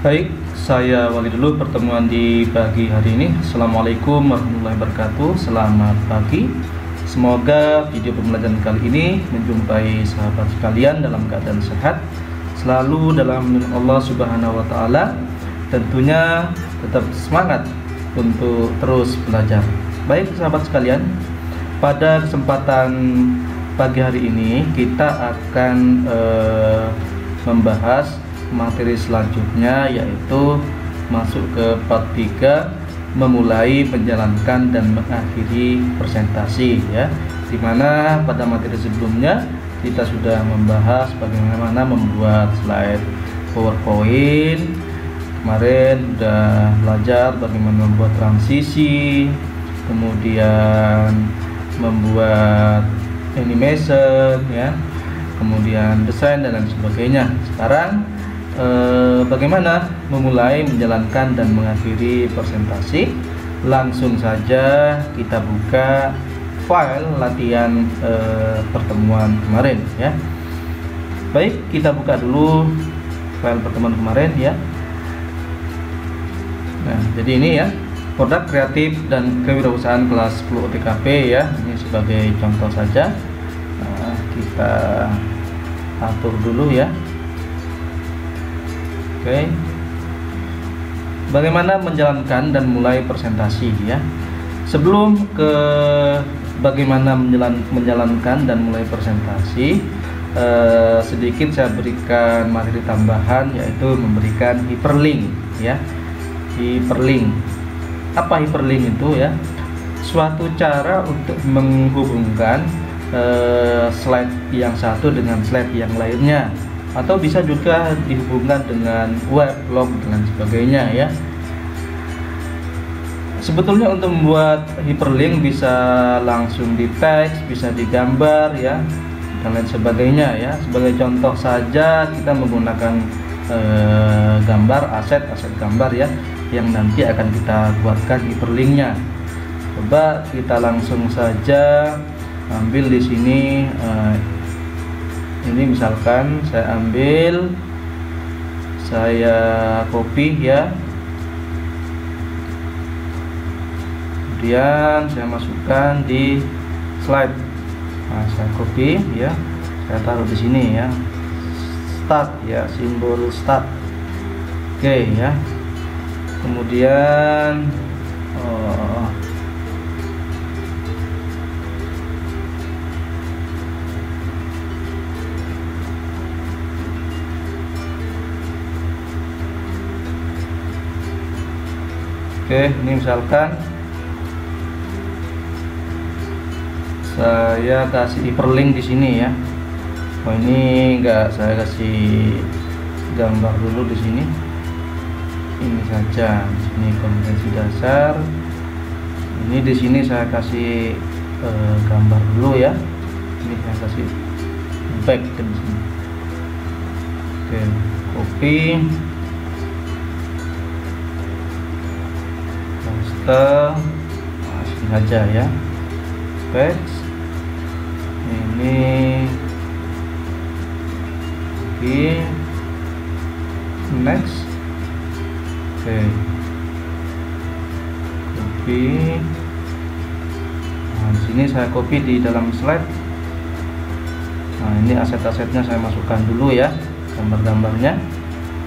Baik, saya awali dulu pertemuan di pagi hari ini. Assalamualaikum warahmatullahi wabarakatuh. Selamat pagi. Semoga video pembelajaran kali ini menjumpai sahabat sekalian dalam keadaan sehat, selalu dalam lindungan Allah Subhanahu wa taala. Tentunya tetap semangat untuk terus belajar. Baik, sahabat sekalian, pada kesempatan pagi hari ini kita akan membahas materi selanjutnya, yaitu masuk ke part 3, memulai, menjalankan dan mengakhiri presentasi ya. Dimana pada materi sebelumnya kita sudah membahas bagaimana membuat slide PowerPoint. Kemarin sudah belajar bagaimana membuat transisi, kemudian membuat animation ya, kemudian desain dan lain sebagainya. Sekarang bagaimana memulai, menjalankan dan mengakhiri presentasi. Langsung saja kita buka file latihan pertemuan kemarin ya. Baik, kita buka dulu file pertemuan kemarin ya. Nah, jadi ini ya, produk kreatif dan kewirausahaan kelas 10 OTKP ya. Ini sebagai contoh saja. Nah, kita atur dulu ya. Oke, bagaimana menjalankan dan mulai presentasi ya. Sebelum ke bagaimana menjalankan dan mulai presentasi, sedikit saya berikan materi tambahan, yaitu memberikan hyperlink ya. Hyperlink, apa hyperlink itu ya? Suatu cara untuk menghubungkan slide yang satu dengan slide yang lainnya, atau bisa juga dihubungkan dengan web, blog dan sebagainya ya. Sebetulnya untuk membuat hyperlink bisa langsung di teks, bisa digambar ya, dan lain sebagainya ya. Sebagai contoh saja, kita menggunakan gambar, aset gambar ya, yang nanti akan kita buatkan hyperlinknya. Coba kita langsung saja ambil di sini. Ini misalkan saya ambil, saya copy ya, kemudian saya masukkan di slide. Nah, saya copy ya, saya taruh di sini ya, start ya, simbol start. Oke ya, kemudian oke, ini misalkan saya kasih hyperlink di sini ya. Oh, ini enggak, saya kasih gambar dulu di sini. Ini saja, di sini kompetensi dasar. Ini di sini saya kasih gambar dulu ya. Ini saya kasih back ke sini. Oke, copy. Masih saja ya, paste ini di next. Oke, copy. Nah, di sini saya copy di dalam slide. Nah, ini aset-asetnya saya masukkan dulu ya, gambar-gambarnya,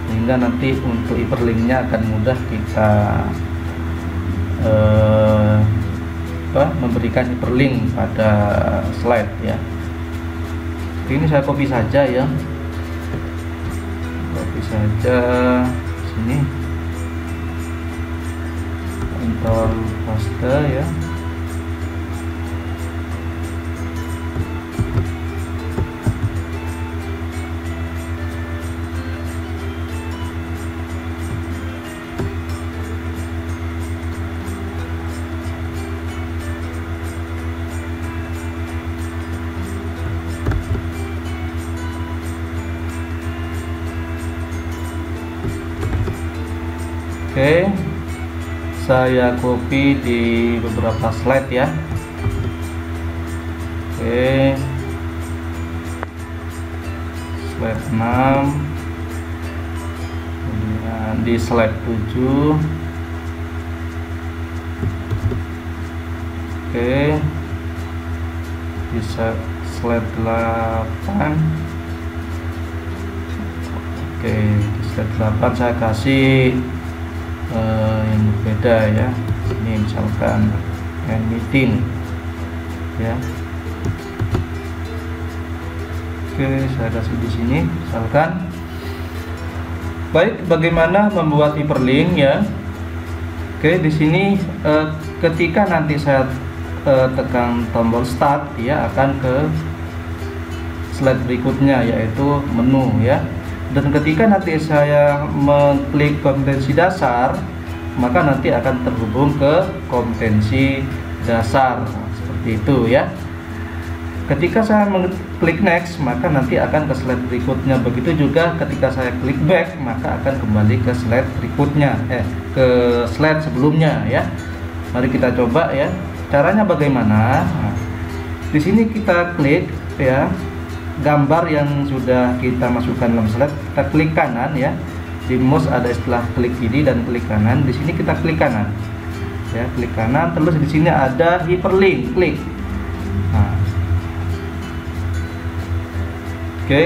sehingga nanti untuk hyperlinknya akan mudah kita memberikan hyperlink pada slide ya. Ini saya copy saja ya, copy saja sini, Ctrl paste ya. Oke, saya copy di beberapa slide ya. Oke, slide 6, kemudian di slide 7. Oke, bisa slide 8. Oke, di slide 8 saya kasih yang berbeda ya. Ini misalkan meeting ya. Oke, saya kasih di sini misalkan. Baik, bagaimana membuat hyperlink ya? Oke, di sini ketika nanti saya tekan tombol start, dia akan ke slide berikutnya yaitu menu ya. Dan ketika nanti saya mengklik kompetensi dasar, maka nanti akan terhubung ke kompetensi dasar. Nah, seperti itu ya. Ketika saya mengklik next, maka nanti akan ke slide berikutnya. Begitu juga ketika saya klik back, maka akan kembali ke slide berikutnya, ke slide sebelumnya ya. Mari kita coba ya. Caranya bagaimana? Nah, di sini kita klik ya gambar yang sudah kita masukkan dalam slide, kita klik kanan ya. Di mouse ada istilah klik kiri dan klik kanan. Di sini kita klik kanan ya, klik kanan. Terus di sini ada hyperlink, klik. Nah, oke.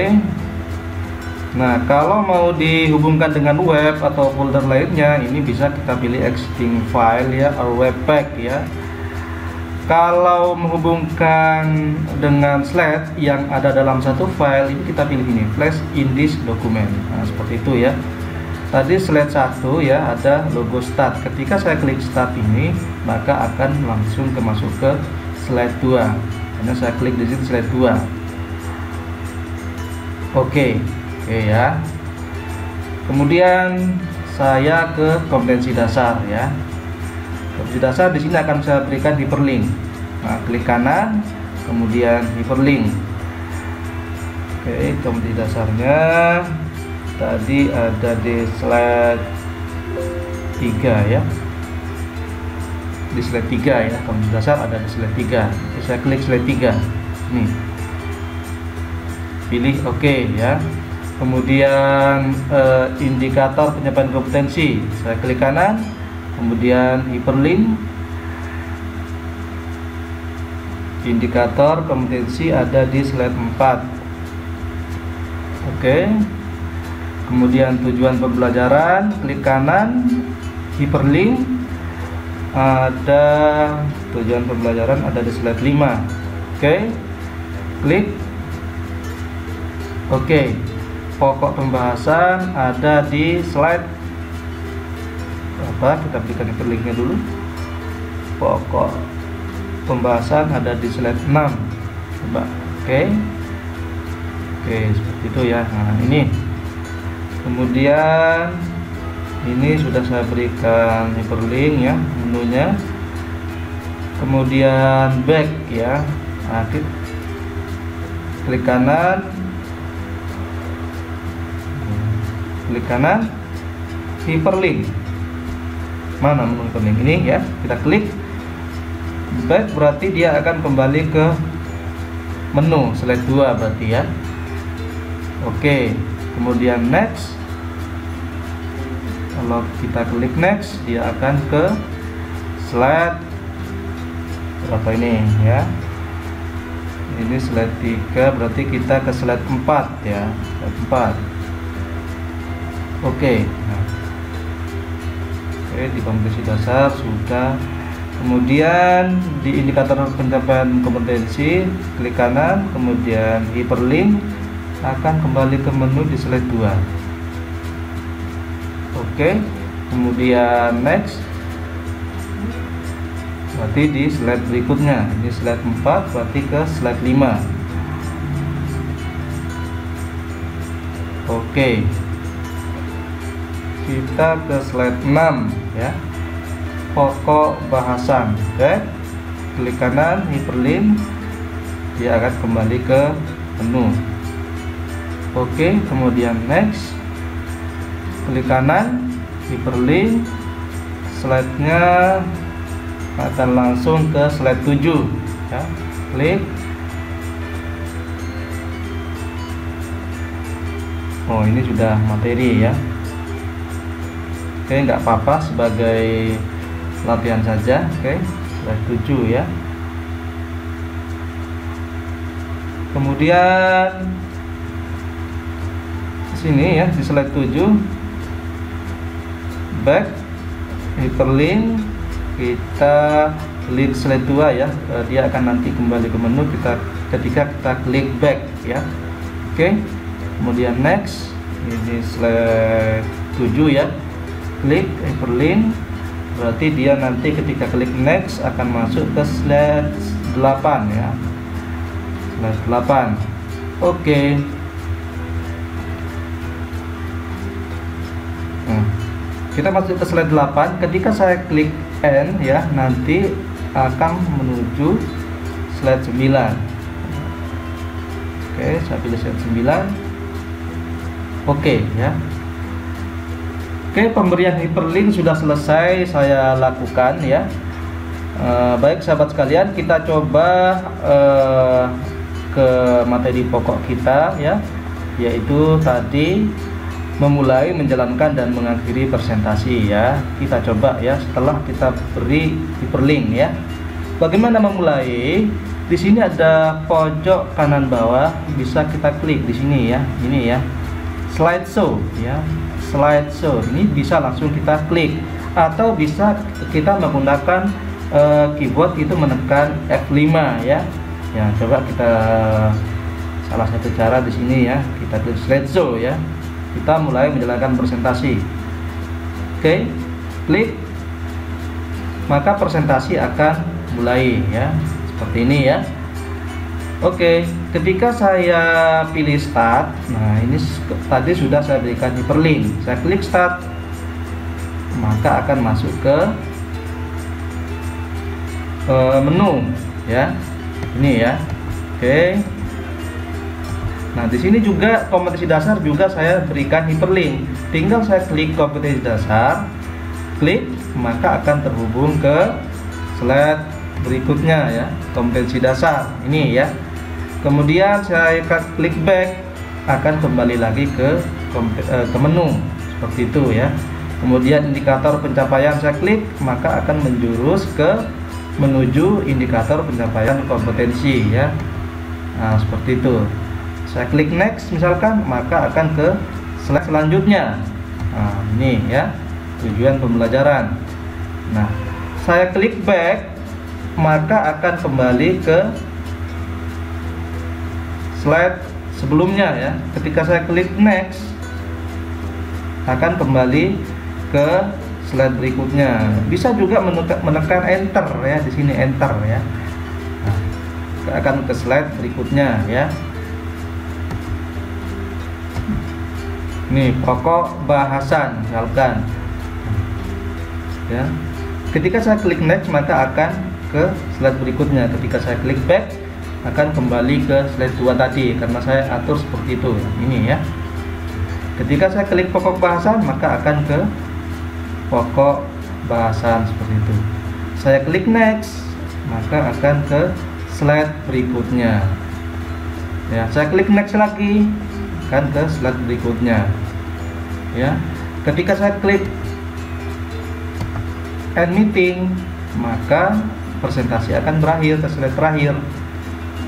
Nah, kalau mau dihubungkan dengan web atau folder lainnya, ini bisa kita pilih existing file ya, or webpack ya. Kalau menghubungkan dengan slide yang ada dalam satu file, ini kita pilih ini, flash in this document. Nah, seperti itu ya. Tadi slide 1 ya, ada logo start. Ketika saya klik start ini, maka akan langsung masuk ke slide 2. Karena saya klik di sini slide 2. Oke ya. Kemudian saya ke kompetensi dasar ya. Kompetensi dasar di sini akan saya berikan hyperlink. Nah, klik kanan, kemudian hyperlink. Oke, kompetensi dasarnya tadi ada di slide 3 ya. Di slide 3 ya, kompetensi dasar ada di slide 3. Jadi saya klik slide 3. Nih. Pilih oke ya. Kemudian indikator penyampaian kompetensi, saya klik kanan, kemudian hyperlink. Indikator kompetensi ada di slide 4. Oke. Kemudian tujuan pembelajaran, klik kanan, hyperlink. Ada tujuan pembelajaran ada di slide 5. Oke. Klik. Oke. Pokok pembahasan ada di slide apa? Kita berikan hyperlinknya dulu. Pokok pembahasan ada di slide 6. Coba. Oke, seperti itu ya. Nah, ini. Kemudian ini sudah saya berikan hyperlink ya, menunya. Kemudian back ya. Nah, klik kanan. Klik kanan, hyperlink. Mana menu hyperlink ini ya? Kita klik back, berarti dia akan kembali ke menu slide 2 berarti ya. Oke, kemudian next. Kalau kita klik next, dia akan ke slide berapa ini ya? Ini slide 3, berarti kita ke slide 4 ya. Slide 4. Oke, di kompetensi dasar sudah. Kemudian di indikator pencapaian kompetensi, klik kanan, kemudian hyperlink, akan kembali ke menu di slide 2. Oke, kemudian next, berarti di slide berikutnya. Ini slide 4, berarti ke slide 5. Oke, kita ke slide 6 ya, pokok bahasan. Oke, klik kanan, hyperlink, dia akan kembali ke menu. Oke, kemudian next, klik kanan, hyperlink, slide-nya akan langsung ke slide 7 ya. Klik. Oh, ini sudah materi ya. Oke, nggak apa-apa, sebagai latihan saja. Oke, slide 7 ya. Kemudian sini ya, di slide 7 back, hyperlink, kita klik slide 2 ya. Dia akan nanti kembali ke menu ketika kita klik back ya. Oke, kemudian next, ini slide 7 ya, klik hyperlink, berarti dia nanti ketika klik next akan masuk ke slide 8 ya, slide 8. Oke. Nah, kita masuk ke slide 8. Ketika saya klik N ya, nanti akan menuju slide 9. Oke, saya pilih slide 9. Oke ya. Oke, pemberian hyperlink sudah selesai saya lakukan ya. Baik sahabat sekalian, kita coba ke materi pokok kita ya, yaitu tadi memulai, menjalankan, dan mengakhiri presentasi ya. Kita coba ya, setelah kita beri hyperlink ya. Bagaimana memulai? Di sini ada pojok kanan bawah, bisa kita klik di sini ya. Ini ya, slideshow ya, slideshow. Ini bisa langsung kita klik, atau bisa kita menggunakan keyboard itu menekan F5 ya. Ya, coba kita, salah satu cara di sini ya, kita klik slideshow ya. Kita mulai menjalankan presentasi. Oke, klik, maka presentasi akan mulai ya, seperti ini ya. Oke, ketika saya pilih start, nah ini tadi sudah saya berikan hyperlink, saya klik start, maka akan masuk ke menu ya, ini ya. Oke. Nah, di sini juga kompetensi dasar juga saya berikan hyperlink. Tinggal saya klik kompetensi dasar, klik, maka akan terhubung ke slide berikutnya ya, kompetensi dasar ini ya. Kemudian saya klik back, akan kembali lagi ke menu seperti itu ya. Kemudian indikator pencapaian saya klik, maka akan menjurus ke menuju indikator pencapaian kompetensi ya. Nah, seperti itu. Saya klik next misalkan, maka akan ke slide selanjutnya. Nah, ini ya, tujuan pembelajaran. Nah, saya klik back, maka akan kembali ke slide sebelumnya ya. Ketika saya klik next, akan kembali ke slide berikutnya. Bisa juga menekan enter ya, di sini enter ya. Nah, akan ke slide berikutnya ya. Nih, pokok bahasan misalkan ya. Ketika saya klik next, maka akan ke slide berikutnya. Ketika saya klik back, akan kembali ke slide 2 tadi, karena saya atur seperti itu ini ya. Ketika saya klik pokok bahasan, maka akan ke pokok bahasan seperti itu. Saya klik next, maka akan ke slide berikutnya ya. Saya klik next lagi, akan ke slide berikutnya ya. Ketika saya klik end meeting, maka presentasi akan berakhir ke slide terakhir.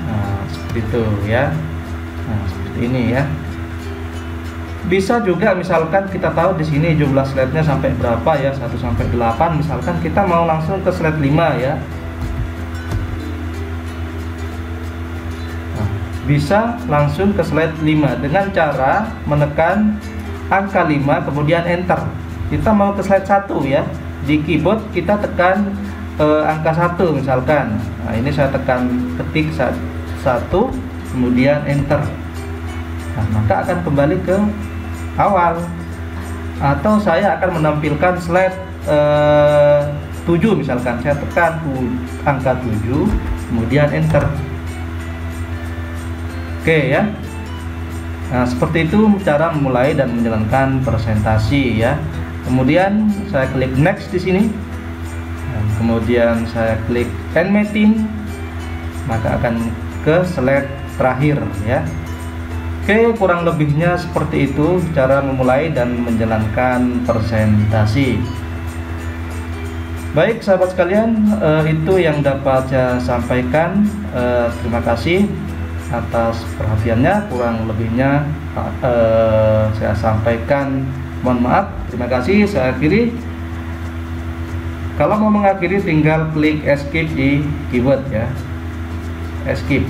Nah, seperti itu ya. Nah, seperti ini ya. Bisa juga misalkan kita tahu di sini jumlah slide-nya sampai berapa ya, 1 sampai 8, misalkan kita mau langsung ke slide 5 ya. Bisa langsung ke slide 5 dengan cara menekan angka 5 kemudian enter. Kita mau ke slide 1 ya, di keyboard kita tekan angka 1 misalkan. Nah, ini saya tekan ketik 1 kemudian enter. Nah, maka akan kembali ke awal. Atau saya akan menampilkan slide 7 misalkan, saya tekan angka 7 kemudian enter. Oke ya. Nah, seperti itu cara memulai dan menjalankan presentasi ya. Kemudian saya klik next di sini. Dan kemudian saya klik end meeting, maka akan ke slide terakhir ya. Oke, kurang lebihnya seperti itu cara memulai dan menjalankan presentasi. Baik sahabat sekalian, itu yang dapat saya sampaikan. Terima kasih atas perhatiannya. Kurang lebihnya saya sampaikan, mohon maaf. Terima kasih, saya akhiri. Kalau mau mengakhiri tinggal klik escape di keyboard ya, escape.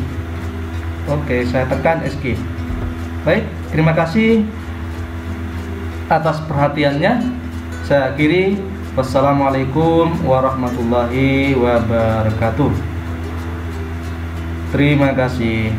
Oke, saya tekan escape. Baik, terima kasih atas perhatiannya. Saya akhiri. Wassalamualaikum warahmatullahi wabarakatuh. Terima kasih.